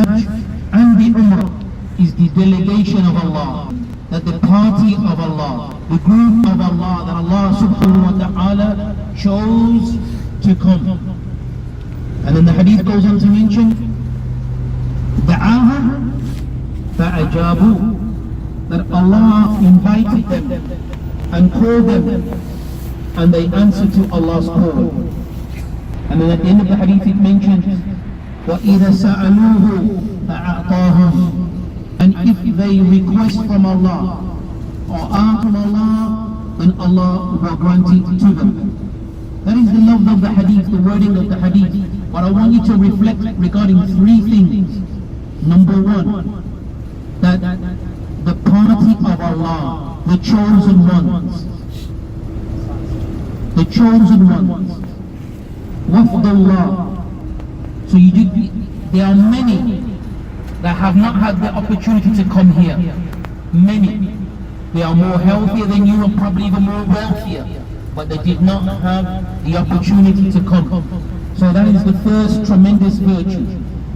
Hajj and the Umrah is the delegation of Allah, that the party of Allah, the group of Allah, that Allah subhanahu wa ta'ala chose to come. And then the hadith goes on to mention, دعاها فأجابوا, that Allah invited them and called them, and they answered to Allah's call. And then at the end of the hadith it mentions, وَإِذَا سَأَلُوهُ فَأَعْطَاهُمْ, and if they request from Allah or ask from Allah, then Allah will grant it to them. That is the love of the hadith, the wording of the hadith. But I want you to reflect regarding three things. Number one, that the party of Allah, the chosen ones, wafdullah. So there are many that have not had the opportunity to come here. Many. They are more healthier than you and probably even more wealthier, but they did not have the opportunity to come. So that is the first tremendous virtue,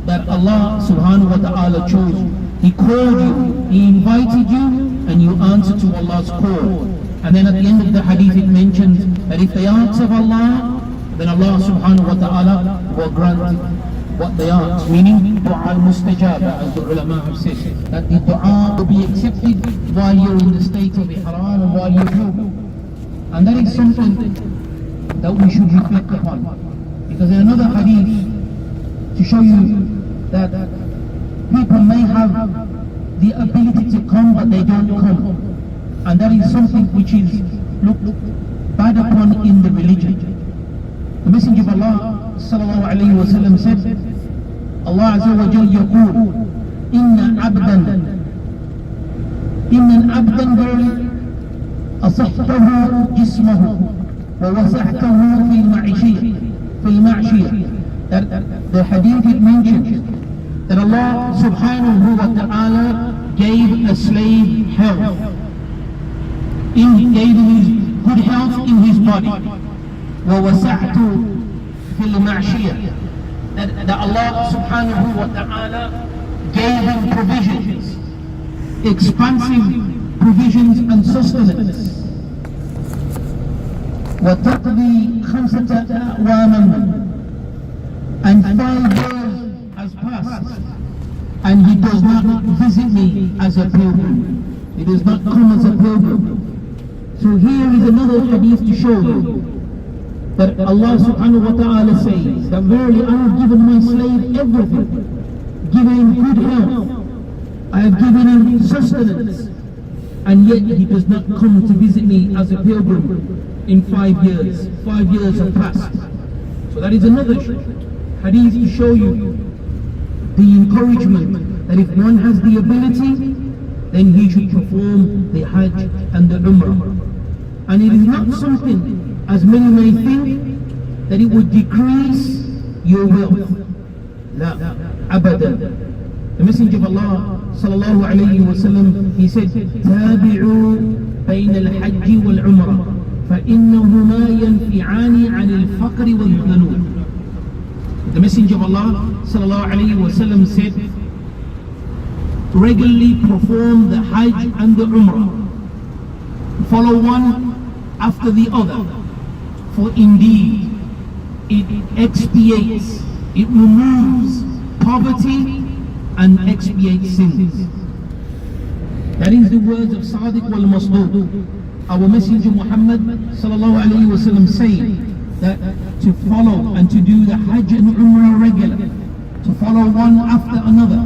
that Allah subhanahu wa ta'ala chose. He called you, He invited you, and you answered to Allah's call. And then at the end of the hadith it mentions that if they ask of Allah, then Allah subhanahu wa ta'ala will grant what they ask. Meaning, du'a al-mustajaba, as the ulama have said, that the du'a will be accepted while you're in the state of ihram and while you're moving. And that is something that we should reflect upon. Because in another hadith, to show you that people may have the ability to come but they don't come, and that is something which is looked bad upon in the religion. The Messenger of Allah sallallahu alayhi wa sallam said, Allah azza wa jal yaqul, inna abdan verily asahtahu jismahu wa wasahtahu fil ma'shiyah. That the hadith it mentions that Allah subhanahu wa ta'ala gave a slave health, gave him his good health in his body. وَوَسَعْتُ فِي الْمَعْشِيَةِ, that Allah subhanahu wa ta'ala gave him provisions, expansive provisions and sustenance. وَتَقْضِي خَمْسَةَ أَعْوَامًا, and 5 years has passed, and he does not visit me as a pilgrim. He does not come as a pilgrim. So here is another hadith to show you that Allah subhanahu wa ta'ala says that verily I have given my slave everything, given him good health, I have given him sustenance, and yet he does not come to visit me as a pilgrim in 5 years. 5 years have passed. So that is another hadith to show you the encouragement that if one has the ability, then he should perform the Hajj and the Umrah. And it is not something, as many may think, that it would decrease your wealth. La, abadan. The Messenger of Allah sallallahu alayhi wa sallam, he said, تابعوا بين الحج والعمرة فإنهما ينفعان عن الفقر والذنوب. The Messenger of Allah sallallahu alayhi wa sallam said, regularly perform the Hajj and the Umrah. Follow one after the other. For indeed, it expiates, it removes poverty and expiates sins. That is the words of Sadiq wal Masduq. Our Messenger Muhammad sallallahu alayhi wa sallam saying that to follow and to do the Hajj and Umrah regularly, to follow one after another,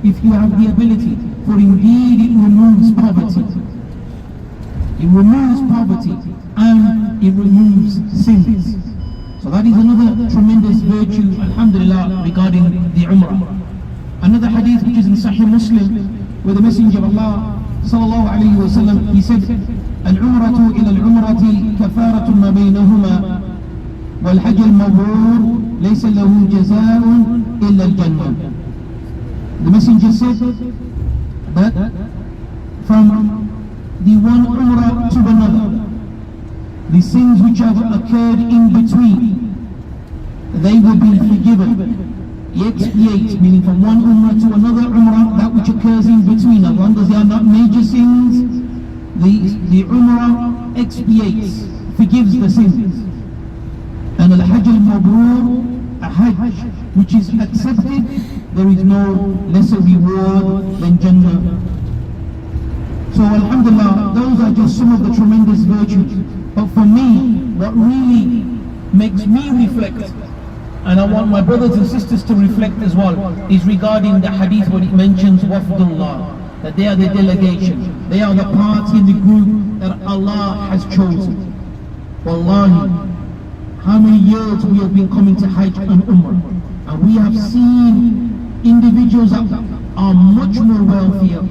if you have the ability, for indeed it removes poverty. It removes poverty and it removes sins. So that is another tremendous virtue, alhamdulillah, regarding the Umrah. Another hadith which is in Sahih Muslim, where the Messenger of Allah sallallahu alayhi wa sallam, he said, Al-Umratu ila al-Umrati kafaratun ma baynahuma wal-Hajj al-Mabrur laysa lahu jaza'un illa al-Jannah. The Messenger said that from the one Umrah to another, the sins which have occurred in between, they will be forgiven. He expiates, meaning from one Umrah to another Umrah, that which occurs in between, as long as they are not major sins, the Umrah expiates, forgives the sins. And Al-Hajj al-Mabrur, a Hajj which is accepted, there is no lesser reward than Jannah. So Alhamdulillah, those are just some of the tremendous virtues. But for me, what really makes me reflect, and I want my brothers and sisters to reflect as well, is regarding the hadith when it mentions Wafdullah, that they are the delegation, they are the party in the group that Allah has chosen. Wallahi, how many years we have been coming to Hajj and Umrah, and we have seen individuals that are much more wealthier,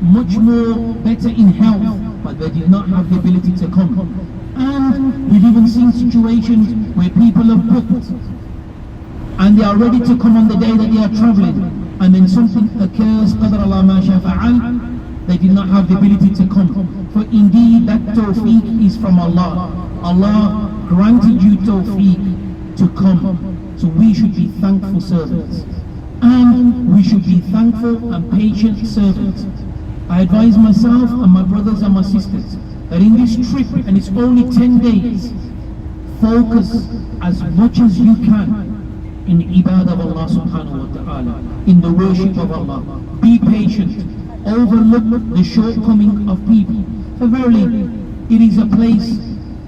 much more better in health, but they did not have the ability to come. And we've even seen situations where people have booked and they are ready to come on the day that they are traveling, and then something occurs, qadar Allah ma sha fa'al, they did not have the ability to come. For indeed that tawfiq is from Allah. Allah granted you tawfiq to come. So we should be thankful servants, and we should be thankful and patient servants. I advise myself and my brothers and my sisters that in this trip, and it's only 10 days, focus as much as you can in ibadah of Allah subhanahu wa ta'ala, in the worship of Allah. Be patient, overlook the shortcoming of people. For verily, it is a place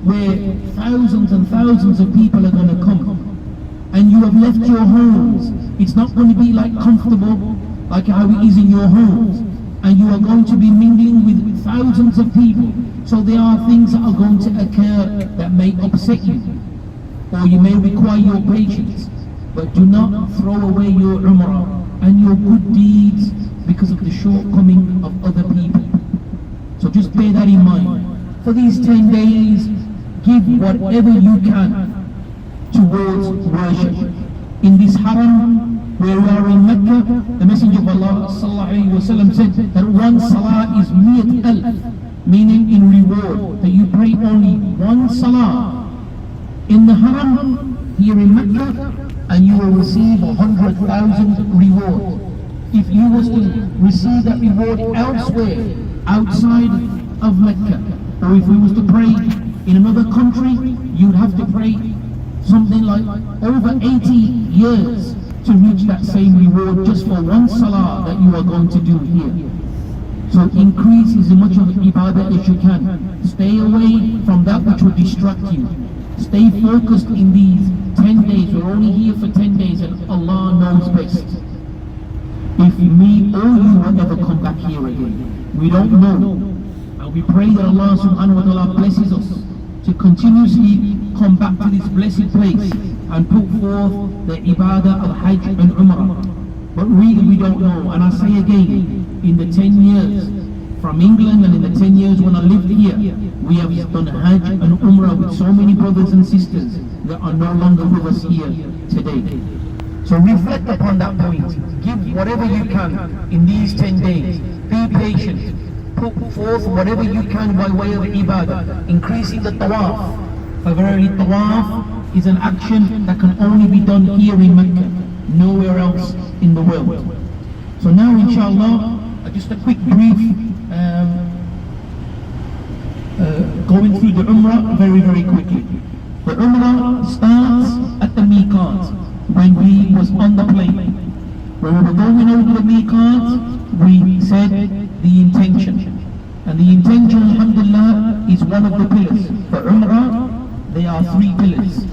where thousands and thousands of people are going to come, and you have left your homes. It's not going to be like comfortable like how it is in your homes, and you are going to be mingling with thousands of people. So there are things that are going to occur that may upset you, or you may require your patience. But do not throw away your Umrah and your good deeds because of the shortcoming of other people. So just bear that in mind. For these 10 days, give whatever you can towards worship. In this haram, where we are in Mecca, the Messenger of Allah sallallahu alaihi wasallam said that one salah is miyat alf, meaning in reward, that you pray only one salah in the haram here in Mecca, and you will receive 100,000 reward. If you was to receive that reward elsewhere, outside of Mecca, or if we was to pray in another country, you'd have to pray something like over 80 years to reach that same reward just for one salah that you are going to do here. So increase as much of ibadah as you can. Stay away from that which will distract you. Stay focused in these 10 days. We're only here for 10 days, and Allah knows best. If me or you will ever come back here again, we don't know. And we pray that Allah subhanahu wa ta'ala blesses us to continuously come back to this blessed place and put forth the ibadah of Hajj and Umrah. But really we don't know. And I say again, in the 10 years from England and in the 10 years when I lived here, we have done Hajj and Umrah with so many brothers and sisters that are no longer with us here today. So reflect upon that point. Give whatever you can in these 10 days. Be patient. Put forth whatever you can by way of ibadah. Increasing the tawaf. For verily tawaf is an action that can only be done here in Mecca, nowhere else in the world. So now inshallah, just a quick brief going through the Umrah very quickly. The Umrah starts at the Miqat, when we was on the plane. When we were going over the Miqat, we said the intention. And the intention, alhamdulillah, is one of the pillars. For Umrah, there are 3 pillars.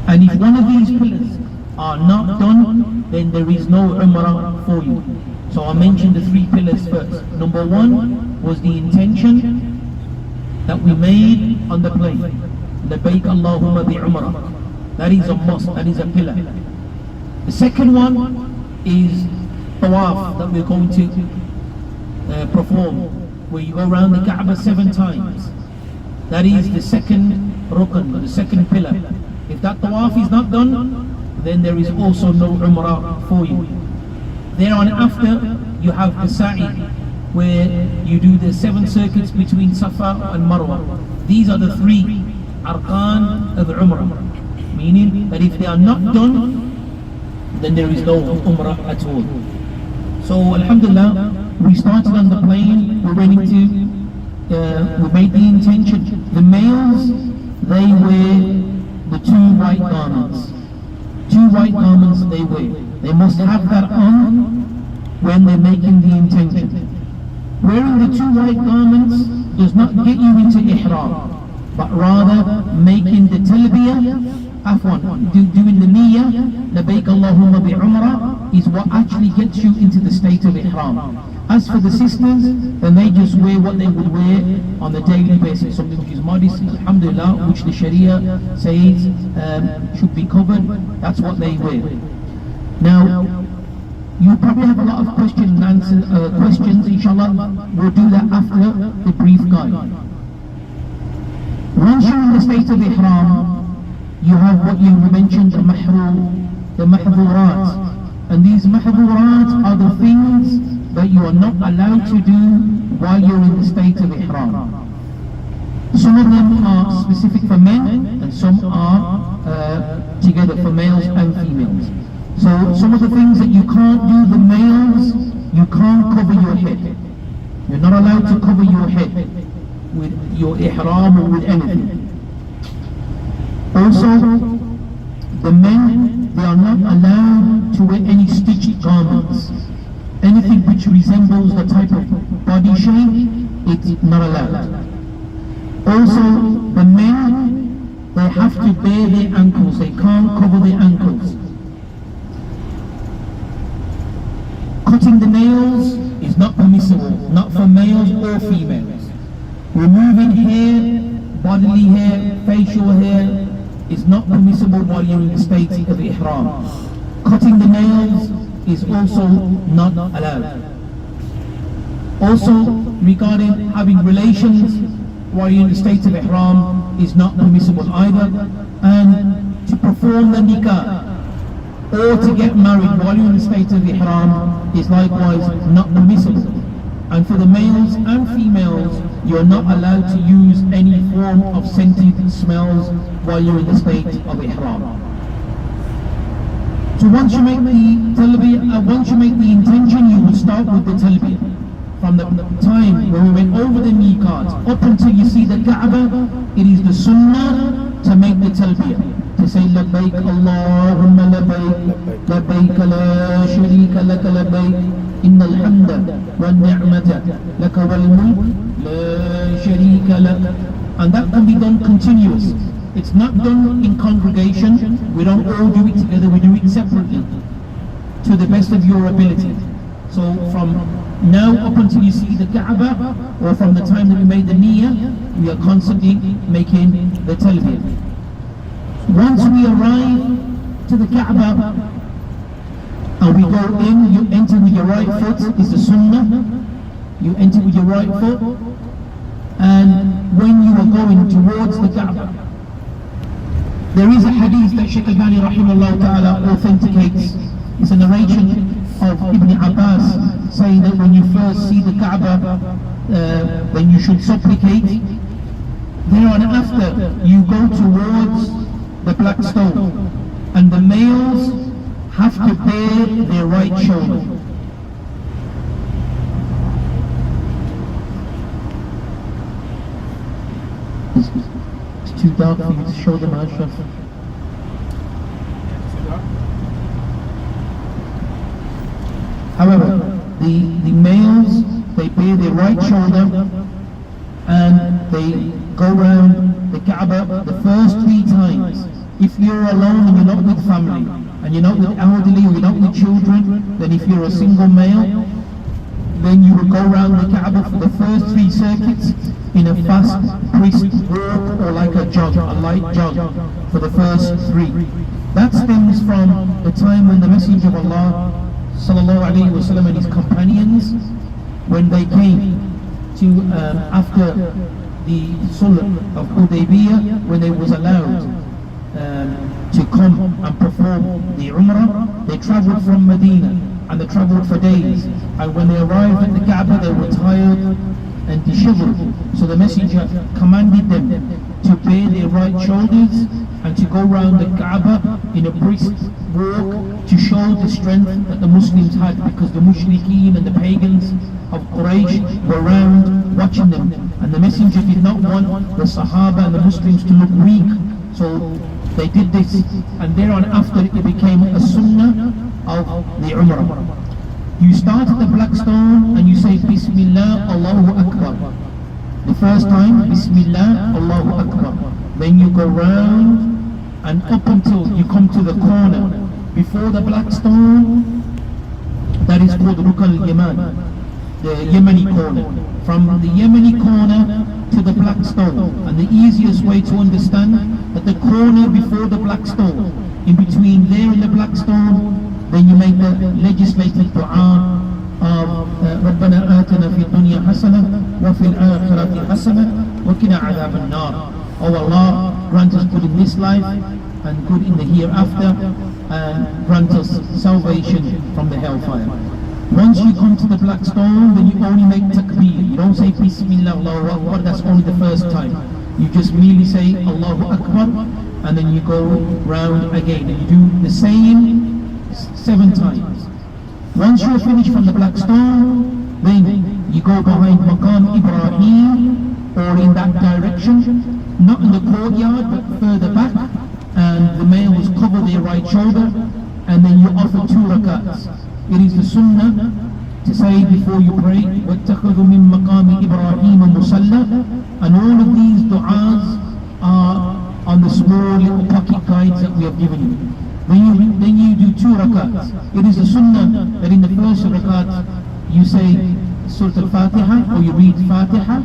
And if one of these pillars are not done, then there is no Umrah for you. So I'll mention the 3 pillars first. Number 1 was the intention that we made on the plane. Labbaik Allahumma bi Umrah. That is a must, that is a pillar. The second one is tawaf that we're going to perform, where you go around the Kaaba 7 times. That is the second rukn, the second pillar. If that tawaf is not done, then there is also no Umrah for you. Thereafter, you have the sa'i, where you do the 7 circuits between Safa and Marwa. These are the 3 arkan of Umrah. Meaning that if they are not done, then there is no Umrah at all. So Alhamdulillah, we started on the plane, we went into, we made the intention. The males, they wear the 2 white garments. 2 white garments they wear. They must have that on when they're making the intention. Wearing the 2 white garments does not get you into ihram, but rather making the talbiyah, doing the niyyah, labayk Allahumma bi umrah, is what actually gets you into the state of ihram. As for the sisters, then they just wear what they would wear on a daily basis, something which is modest, alhamdulillah, which the Sharia says should be covered. That's what they wear. Now, you probably have a lot of questions and questions, inshallah. We'll do that after the brief guide. Once you're in the state of ihram, you have what you mentioned, the mahdhurat. And these mahdhurat are the things that you are not allowed to do while you're in the state of ihram. Some of them are specific for men, and some are together for males and females. So some of the things that you can't do, the males, you can't cover your head. You're not allowed to cover your head with your ihram or with anything. Also, the men, they are not allowed to wear any stitched garments. Anything which resembles the type of body shape, it's not allowed. Also, the men, they have to bare their ankles. They can't cover their ankles. Cutting the nails is not permissible, not for males or females. Removing hair, bodily hair, facial hair, is not permissible while you're in the state of ihram. Cutting the nails is also not allowed. Also, regarding having relations while you're in the state of ihram is not permissible either. And to perform the nikah or to get married while you're in the state of ihram is likewise not permissible. And for the males and females, you're not allowed to use any form of scented smells while you're in the state of ihram. So once you make the talbiyah, once you make the intention, you will start with the talbiyah. From the time when we went over the miqat up until you see the Kaaba, it is the sunnah to make the talbiyah. To say labbaik Allahumma labbaik, labbaik la sharika laka labbaik, inna alhamda wa ni'mata laka wal mulk la sharika lak. And that can be done continuous. It's not done in congregation. We don't all do it together, we do it separately to the best of your ability. So from now up until you see the Kaaba, or from the time that we made the niyyah, we are constantly making the talbiyah. Once we arrive to the Kaaba and we go in, you enter with your right foot, is the sunnah. You enter with your right foot, and when you are going towards the Kaaba, there is a hadith that Shaykh Al-Bani rahimahullah ta'ala authenticates. It's a narration of Ibn Abbas saying that when you first see the Kaaba, then you should supplicate. Thereafter, you go towards the black stone, and the males have to bare their right shoulder. It's too dark for you to show them, Ashraf. However, the males, they bare their right shoulder and they go round the Kaaba the first 3 times. If you're alone and you're not with family, and you're not with elderly or you're not with children, then if you're a single male, then you will go round the Kaaba for the first 3 circuits in a fast, brisk walk, or like a jog, a light jog for the first 3. That stems from the time when the Messenger of Allah sallallahu alayhi wa sallam and his companions, when they came to after the Sulh of Hudaybiyah, when they was allowed to come and perform the Umrah, they travelled from Medina and they travelled for days, and when they arrived at the Kaaba they were tired and dishevelled. So the Messenger commanded them to bare their right shoulders and to go round the Kaaba in a brisk walk to show the strength that the Muslims had, because the mushrikeen and the pagans of Quraysh were around watching them, and the Messenger did not want the Sahaba and the Muslims to look weak, so they did this, and thereon after it became a sunnah of the Umrah. You start at the black stone and you say Bismillah, Allahu Akbar. The first time, Bismillah, Allahu Akbar. Then you go round and up until you come to the corner before the black stone. That is called Rukn al-Yaman, the Yemeni corner. From the Yemeni corner to the black stone, and the easiest way to understand that the corner before the black stone, in between there and the black stone, then you make the legislated dua of ربنا آتنا في الدنيا حسنة وفي الآخرة حسنة وقنا عذاب النار. Oh Allah, grant us good in this life and good in the hereafter, and grant us salvation from the hellfire. Once you come to the black stone, then you only make takbir. You don't say Bismillah, Allahu Akbar, that's only the first time. You just merely say Allahu Akbar, and then you go round again. And you do the same 7 times. Once you're finished from the black stone, then you go behind Maqam Ibrahim, or in that direction, not in the courtyard but further back, and the males cover their right shoulder, and then you offer 2 rakats. It is the sunnah to say before you pray, وَاتَّخَذُوا مِن مَقَامِ إِبْرَاهِيمَ مُصَلَّى, and all of these du'as are on the small little pocket guides that we have given you. Then you do 2 rakats. It is the sunnah that in the first rakat you say Surah Al-Fatiha, or you read Fatiha,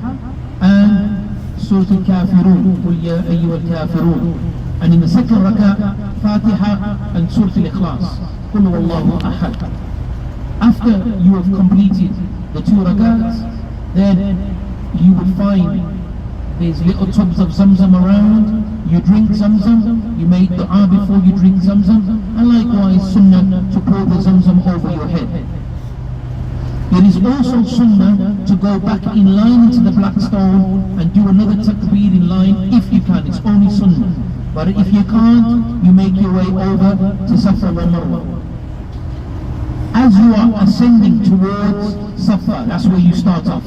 and Surah Al-Kafirun, قُلْ يَا أَيُّهَا الْكَافِرُونَ. And in the second rakah, Fatiha and Surah Al-Ikhlas, قُلْ هُوَ اللَّهُ أَحَدٌ. After you have completed the 2 rakats, then you will find there's little tubs of Zamzam around. You drink Zamzam, you make dua before you drink Zamzam, and likewise sunnah to pour the Zamzam over your head. It is also sunnah to go back in line into the black stone and do another takbir in line if you can. It's only sunnah. But if you can't, you make your way over to Safa wa Marwa. As you are ascending towards Safa, that's where you start off.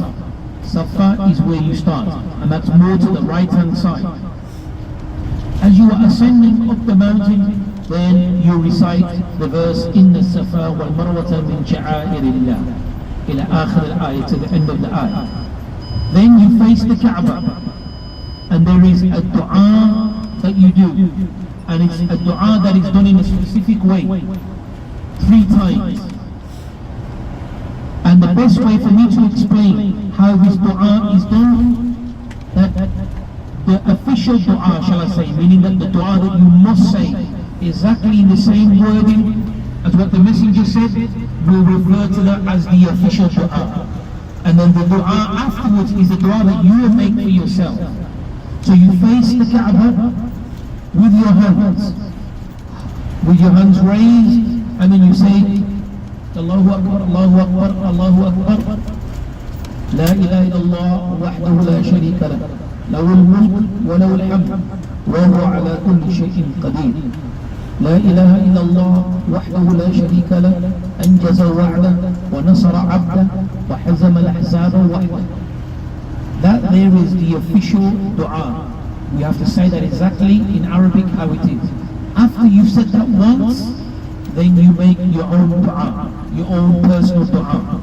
Safa is where you start, and that's more to the right hand side. As you are ascending up the mountain, then you recite the verse Inna Safa wal Marwata min sha'airillah ila akhir al-ayah, to the end of the ayah. Then you face the Kaaba, and there is a dua that you do, and it's a dua that is done in a specific way, 3 times. And the best way for me to explain how this dua is done, that the official dua, shall I say, meaning that the dua that you must say exactly in the same wording as what the Messenger said, will refer to that as the official dua. And then the dua afterwards is the dua that you will make for yourself. So you face the Kaaba with your hands raised, and then you say Allahu Akbar, Allahu Akbar, Allahu Akbar, La ilaha illallah wahdahu la sharika lah, lahul mulk wa lahul hamd wa huwa ala kulli shay'in qadir. لا إله إلا الله وحده لا شريك له أنجز وعده ونصر عبده وحزم الأحزاب وحده. That there is the official dua. We have to say that exactly in Arabic how it is. After you've said that once, then you make your own dua, your own personal dua.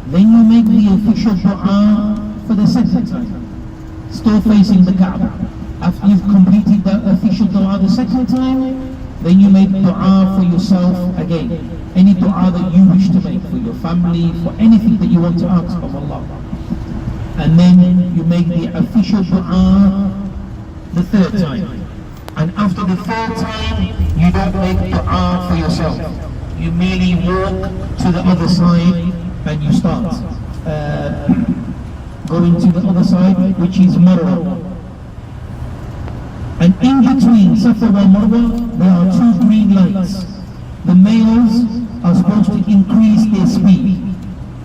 Then you make the official dua for the second time, still facing the Kaaba. After you've completed the official dua the second time, then you make dua for yourself again. Any dua that you wish to make for your family, for anything that you want to ask of Allah. And then you make the official dua the 3rd time. And after the 3rd time, you don't make dua for yourself. You merely walk to the other side and you start going to the other side, which is Marwa. And in between Safa and Marwa, there are 2 green lights. The males are supposed to increase their speed,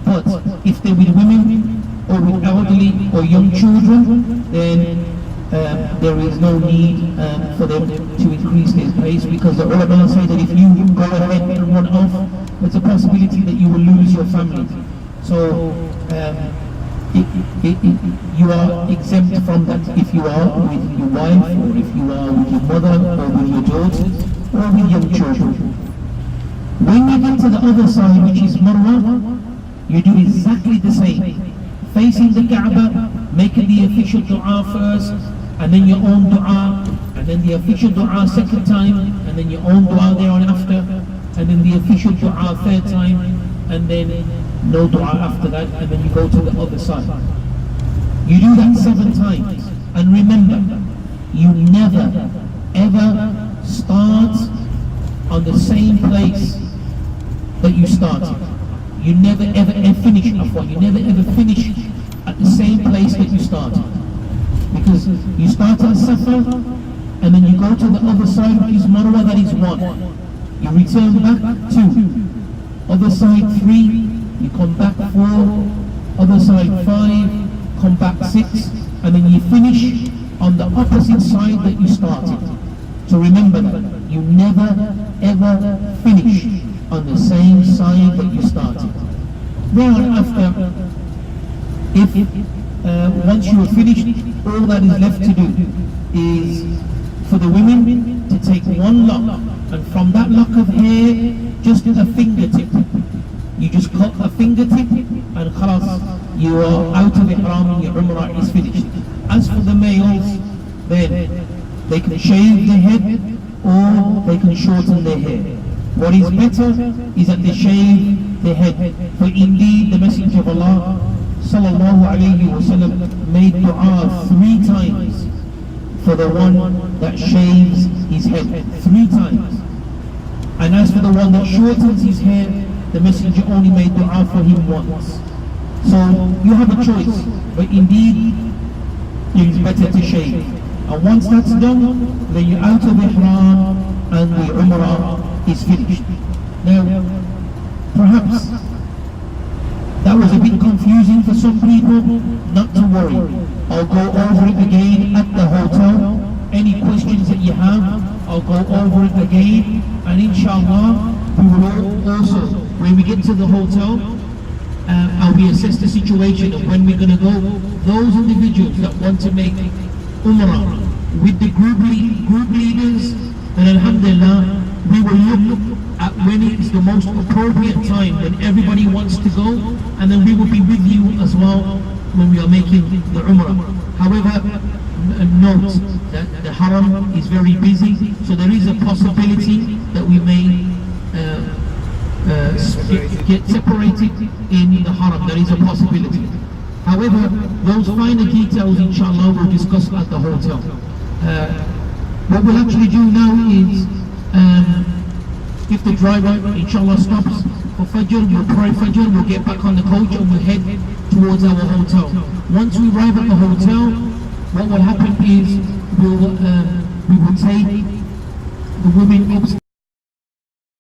but if they're with women or with elderly or young children, then there is no need for them to increase their pace, because the ulama say that if you go ahead and run off, there's a possibility that you will lose your family. So you are exempt from that if you are with your wife, or if you are with your mother, or with your daughters, or with young children. When you get to the other side, which is Marwa, you do exactly the same. Facing the Kaaba, making the official dua first, and then your own dua, and then the official dua second time, and then your own dua thereafter, and then the official dua third time, and then no dua after that, and then you go to the other side. You do that 7 times, and remember, you never ever start on the same place that you started. You never ever finish Afwan. You never ever finish at the same place that you started. Because you start at Safa, and then you go to the other side, which is Marwa, that is 1. You return back 2. Other side 3, you come back 4. Other side 5, come back 6. And then you finish on the opposite side that you started. So remember that, you never ever finish on the same side that you started. Thereafter, if once you have finished, all that is left to do is for the women to take 1 lock, and from that lock of hair, just a fingertip. You just cut a fingertip, and khalas, you are out of ihram and your umrah is finished. As for the males, then they can shave their head or they can shorten their hair. What is better is that they shave their head. For indeed the Messenger of Allah sallallahu alayhi wa sallam made dua 3 times for the one that shaves his head. 3 times. And as for the one that shortens his hair, the Messenger only made dua for him once. So you have a choice, but indeed it is better to shave. And once that's done, then you're out of ihram and the umrah is finished. Now, perhaps that was a bit confusing for some people. Not to worry, I'll go over it again at the hotel. Any questions that you have, I'll go over it again, and inshallah we will also, when we get to the hotel, I'll be assess the situation of when we're going to go. Those individuals that want to make Umrah with the group leaders, then alhamdulillah, we will look at when it's the most appropriate time, when everybody wants to go, and then we will be with you as well when we are making the Umrah. However, note that the Haram is very busy, so there is a possibility that we may get separated in the Haram. There is a possibility. However, those finer details inshallah we'll discuss at the hotel. What we'll actually do now is, if the driver inshallah stops for Fajr, we'll pray Fajr, we'll get back on the coach and we'll head towards our hotel. Once we arrive at the hotel, what will happen is we will take the women upstairs.